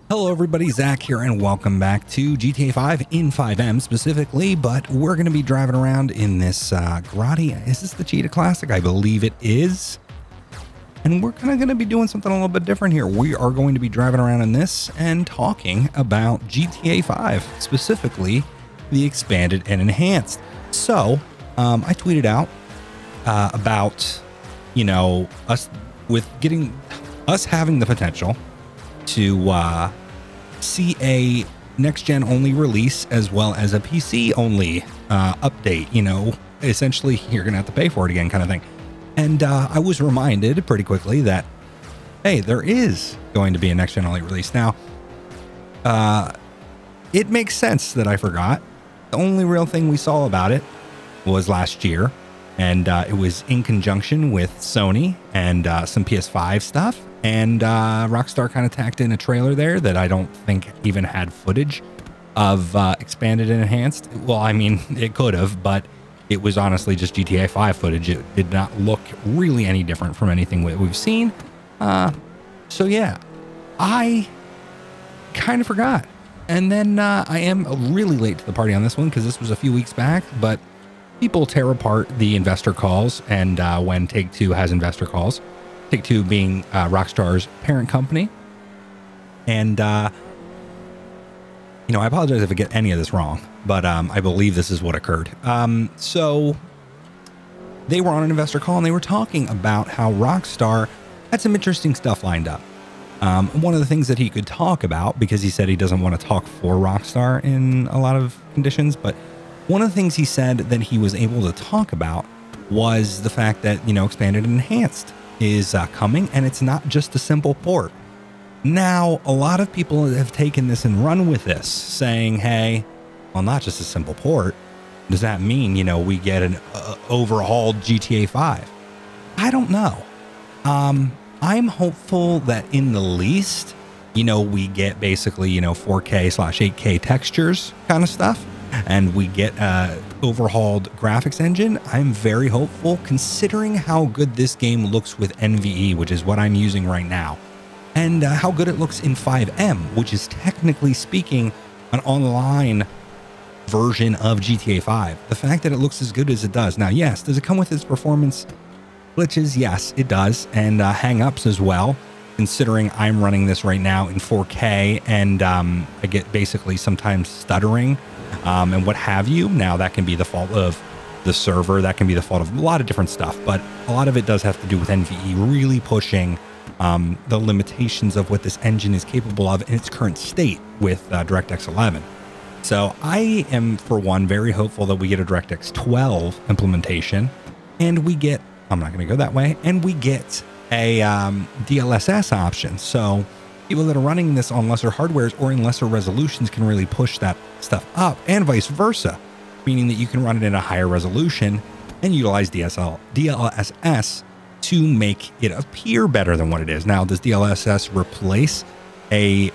Hello everybody, Zach here, and welcome back to GTA 5 in 5M specifically, but we're going to be driving around in this Grotti. Is this the Cheetah Classic? I believe it is. And we're kind of going to be doing something a little bit different here. We are going to be driving around in this and talking about GTA 5, specifically the expanded and enhanced. So, I tweeted out about, us having the potential to see a next-gen only release as well as a PC only update. Essentially you're gonna have to pay for it again, kind of thing. And I was reminded pretty quickly that, hey, there is going to be a next-gen only release. Now, it makes sense that I forgot. The only real thing we saw about it was last year, and it was in conjunction with Sony and some PS5 stuff. And Rockstar kind of tacked in a trailer there that I don't think even had footage of expanded and enhanced. Well, I mean, it could have, but it was honestly just GTA 5 footage. It did not look really any different from anything we've seen. So yeah, I kind of forgot. And then I am really late to the party on this one because this was a few weeks back, but people tear apart the investor calls, and when Take-Two has investor calls, Take-Two being Rockstar's parent company. And, I apologize if I get any of this wrong, but I believe this is what occurred. So they were on an investor call and they were talking about how Rockstar had some interesting stuff lined up. One of the things that he could talk about, because he said he doesn't want to talk for Rockstar in a lot of conditions, but one of the things he said that he was able to talk about was the fact that, expanded and enhanced is coming, and it's not just a simple port. Now, a lot of people have taken this and run with this, saying, hey, well, not just a simple port. Does that mean, we get an overhauled GTA 5? I don't know. I'm hopeful that in the least, we get basically, 4K/8K textures kind of stuff, and we get overhauled graphics engine. I'm very hopeful, considering how good this game looks with NVE, which is what I'm using right now, and how good it looks in 5M, which is technically speaking an online version of GTA 5. The fact that it looks as good as it does. Now, yes, does it come with its performance glitches? Yes, it does, and hang-ups as well, considering I'm running this right now in 4K, and I get basically sometimes stuttering and what have you. Now, that can be the fault of the server, that can be the fault of a lot of different stuff, but a lot of it does have to do with NVE really pushing the limitations of what this engine is capable of in its current state with DirectX 11. So I am, for one, very hopeful that we get a DirectX 12 implementation, and we get, I'm not going to go that way, and we get a DLSS option. So people that are running this on lesser hardwares or in lesser resolutions can really push that stuff up, and vice versa, meaning that you can run it in a higher resolution and utilize DLSS to make it appear better than what it is. Now, does DLSS replace the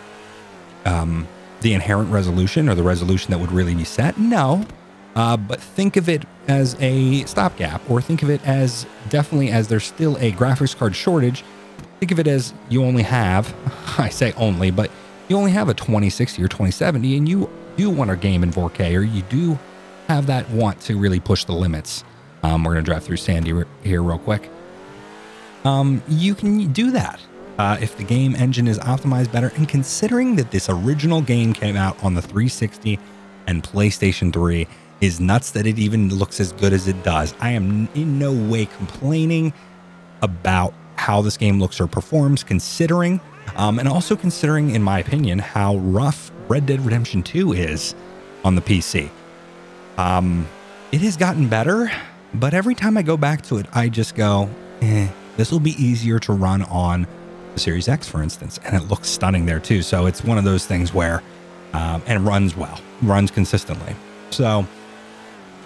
inherent resolution, or the resolution that would really be set? No. But think of it as a stopgap, or think of it as definitely as there's still a graphics card shortage. Think of it as you only have, I say only, but you only have a 2060 or 2070, and you do want a game in 4K, or you do have that want to really push the limits. We're going to drive through Sandy here real quick. You can do that if the game engine is optimized better, and considering that this original game came out on the 360 and PlayStation 3, is nuts that it even looks as good as it does. I am in no way complaining about how this game looks or performs, considering, and also considering, in my opinion, how rough Red Dead Redemption 2 is on the PC. It has gotten better, but every time I go back to it, I just go, this will be easier to run on the Series X, for instance, and it looks stunning there too. So it's one of those things where, and it runs well, runs consistently. So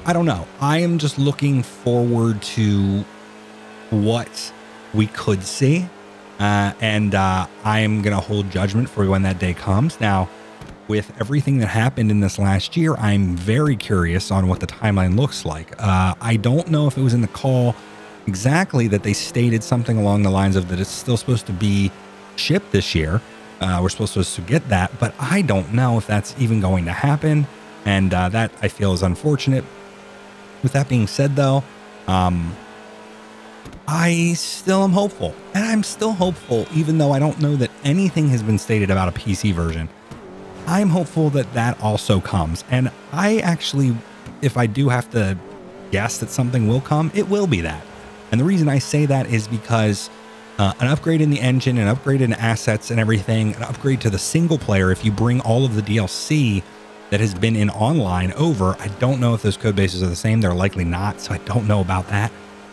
I don't know. I am just looking forward to what we could see, and I am going to hold judgment for when that day comes. Now, with everything that happened in this last year, I'm very curious on what the timeline looks like. I don't know if it was in the call exactly that they stated something along the lines of that it's still supposed to be shipped this year. We're supposed to get that, but I don't know if that's even going to happen. And that I feel is unfortunate. With that being said, though, I still am hopeful, and I'm still hopeful, even though I don't know that anything has been stated about a PC version. I'm hopeful that that also comes. And I actually, if I do have to guess that something will come, it will be that. And the reason I say that is because an upgrade in the engine, an upgrade in assets and everything, an upgrade to the single player, if you bring all of the DLC that has been in online over, I don't know if those code bases are the same. They're likely not, so I don't know about that.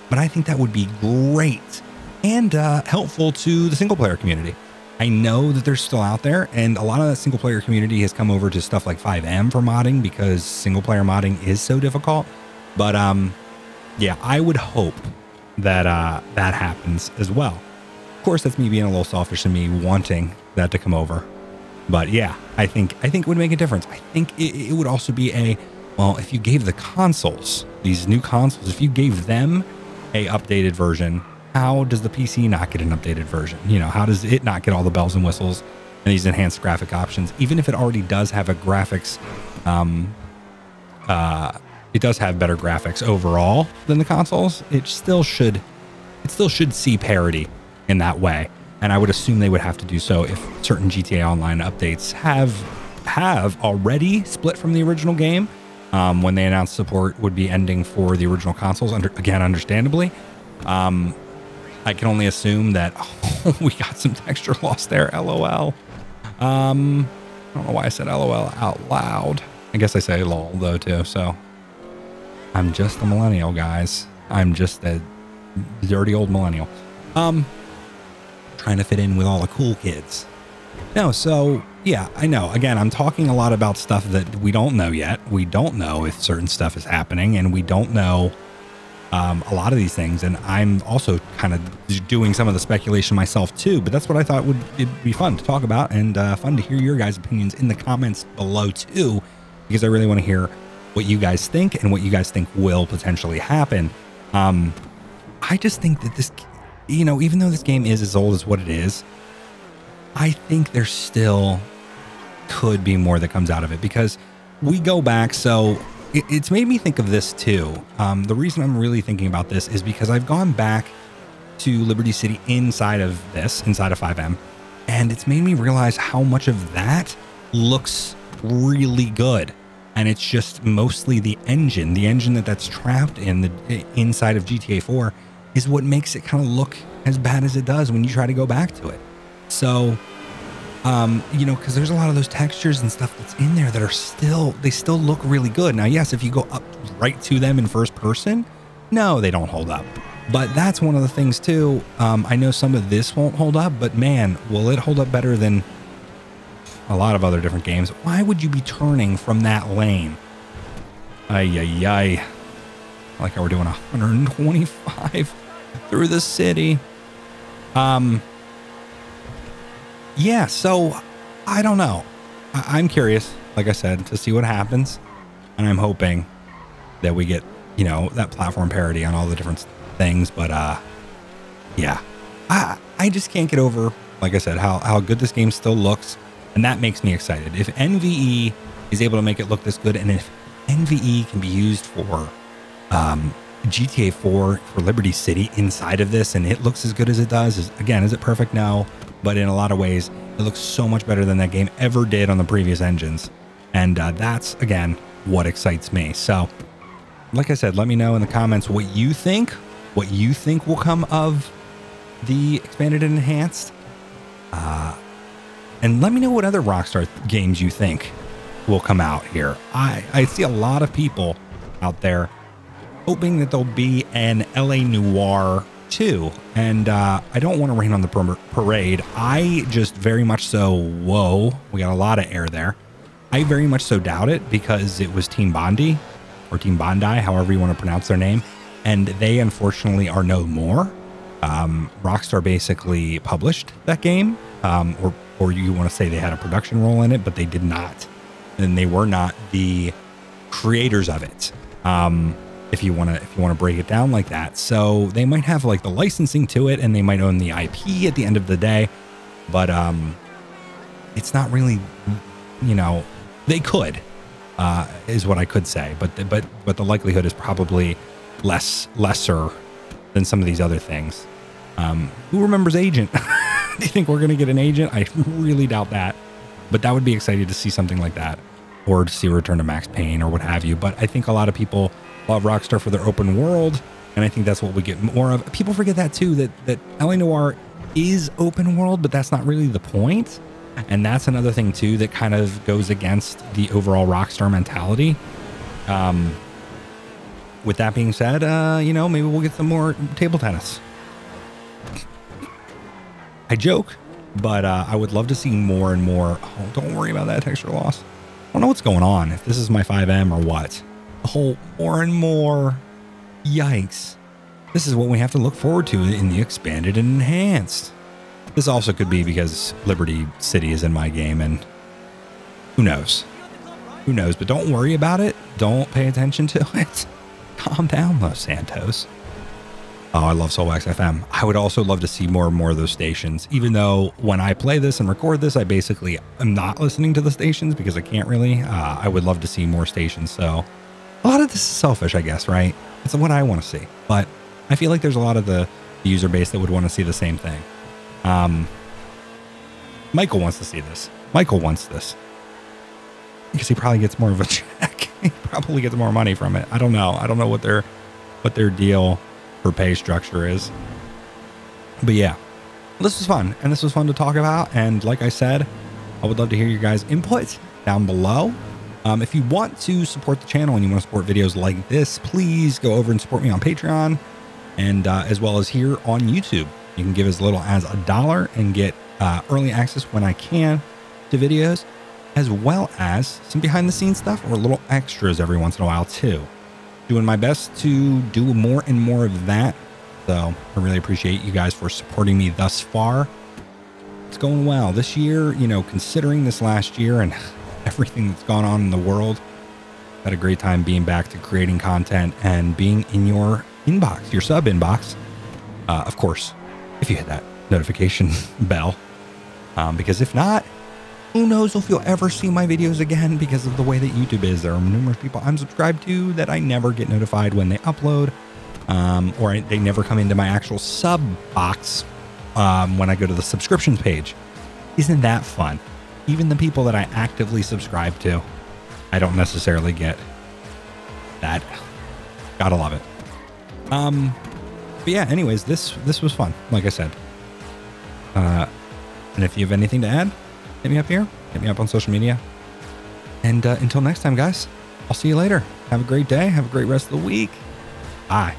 But I think that would be great and helpful to the single player community. I know that they're still out there, and a lot of that single player community has come over to stuff like 5M for modding because single player modding is so difficult. But yeah, I would hope that that happens as well. Of course, that's me being a little selfish and me wanting that to come over. But yeah, I think it would make a difference. I think it would also be well, if you gave the consoles, these new consoles, if you gave them a updated version, how does the PC not get an updated version? You know, how does it not get all the bells and whistles and these enhanced graphic options? Even if it already does have a graphics, it does have better graphics overall than the consoles. It still should see parity in that way. And I would assume they would have to do so if certain GTA Online updates have already split from the original game. When they announced support would be ending for the original consoles, again, understandably. I can only assume that we got some texture loss there. LOL. I don't know why I said LOL out loud. I guess I say lol though too. So I'm just a millennial, guys. I'm just a dirty old millennial. Trying to fit in with all the cool kids. No, so yeah, I know. Again, I'm talking a lot about stuff that we don't know yet. We don't know if certain stuff is happening, and we don't know a lot of these things. And I'm also kind of doing some of the speculation myself too, but that's what I thought it'd be fun to talk about, and fun to hear your guys' opinions in the comments below too, because I really want to hear what you guys think and what you guys think will potentially happen. I just think that this, you know, even though this game is as old as what it is, I think there still could be more that comes out of it, because we go back. So it's made me think of this too. The reason I'm really thinking about this is because I've gone back to Liberty City inside of 5M, and it's made me realize how much of that looks really good. And it's just mostly the engine that's trapped in the inside of GTA 4 is what makes it kind of look as bad as it does when you try to go back to it. So, you know, because there's a lot of those textures and stuff that's in there that are they still look really good. Now, yes, if you go up right to them in first person, no, they don't hold up. But that's one of the things too. I know some of this won't hold up, but man, will it hold up better than a lot of other different games. Why would you be turning from that lane? Ay, ay, ay. Like how we're doing 125 through the city. Yeah, so I don't know. I'm curious, like I said, to see what happens. And I'm hoping that we get, you know, that platform parity on all the different things. But yeah, I just can't get over, like I said, how good this game still looks. And that makes me excited. If NVE is able to make it look this good, and if NVE can be used for GTA 4 for Liberty City inside of this, and it looks as good as it does, is it perfect? No. But in a lot of ways, it looks so much better than that game ever did on the previous engines. And that's, again, what excites me. So, like I said, let me know in the comments what you think will come of the expanded and enhanced. And let me know what other Rockstar games you think will come out here. I see a lot of people out there hoping that there'll be an LA Noire 2. And I don't want to rain on the parade. I just very much so, whoa, we got a lot of air there. I very much so doubt it, because it was Team Bondi, or Team Bondi, however you want to pronounce their name. And they unfortunately are no more. Rockstar basically published that game, or you want to say they had a production role in it, but they did not. And they were not the creators of it. If you want to break it down like that. So they might have like the licensing to it, and they might own the IP at the end of the day. But it's not really, you know, they could, is what I could say, but the likelihood is probably lesser than some of these other things. Who remembers Agent? Do you think we're going to get an Agent? I really doubt that, but that would be exciting to see something like that, or to see a return to Max Payne or what have you. But I think a lot of people love Rockstar for their open world, and I think that's what we get more of. People forget that too, that LA Noire is open world, but that's not really the point. And that's another thing too that kind of goes against the overall Rockstar mentality. With that being said, you know, maybe we'll get some more table tennis. I joke, but I would love to see more and more. Oh, don't worry about that texture loss. I don't know what's going on, if this is my 5M or what. The whole more and more. Yikes. This is what we have to look forward to in the expanded and enhanced. This also could be because Liberty City is in my game, and who knows? Who knows? But don't worry about it. Don't pay attention to it. Calm down, Los Santos. Oh, I love Soulwax FM. I would also love to see more and more of those stations, even though when I play this and record this, I basically am not listening to the stations because I can't really. I would love to see more stations. So a lot of this is selfish, I guess, right? It's what I want to see. But I feel like there's a lot of the user base that would want to see the same thing. Michael wants to see this. Michael wants this because he probably gets more of a check. He probably gets more money from it. I don't know. I don't know what their deal for pay structure is. But yeah, this was fun, and this was fun to talk about. And like I said, I would love to hear your guys' input down below. If you want to support the channel and you want to support videos like this, please go over and support me on Patreon, and as well as here on YouTube. You can give as little as $1 and get early access when I can to videos, as well as some behind the scenes stuff or little extras every once in a while too. Doing my best to do more and more of that. So I really appreciate you guys for supporting me thus far. It's going well this year, you know, considering this last year and everything that's gone on in the world. Had a great time being back to creating content and being in your inbox, your sub inbox. Of course, if you hit that notification bell, because if not, who knows if you'll ever see my videos again because of the way that YouTube is. There are numerous people I'm subscribed to that I never get notified when they upload, or they never come into my actual sub box when I go to the subscriptions page. Isn't that fun? Even the people that I actively subscribe to, I don't necessarily get that. Gotta love it. But yeah, anyways, this was fun, like I said. And if you have anything to add, hit me up here, hit me up on social media. And until next time, guys, I'll see you later. Have a great day. Have a great rest of the week. Bye.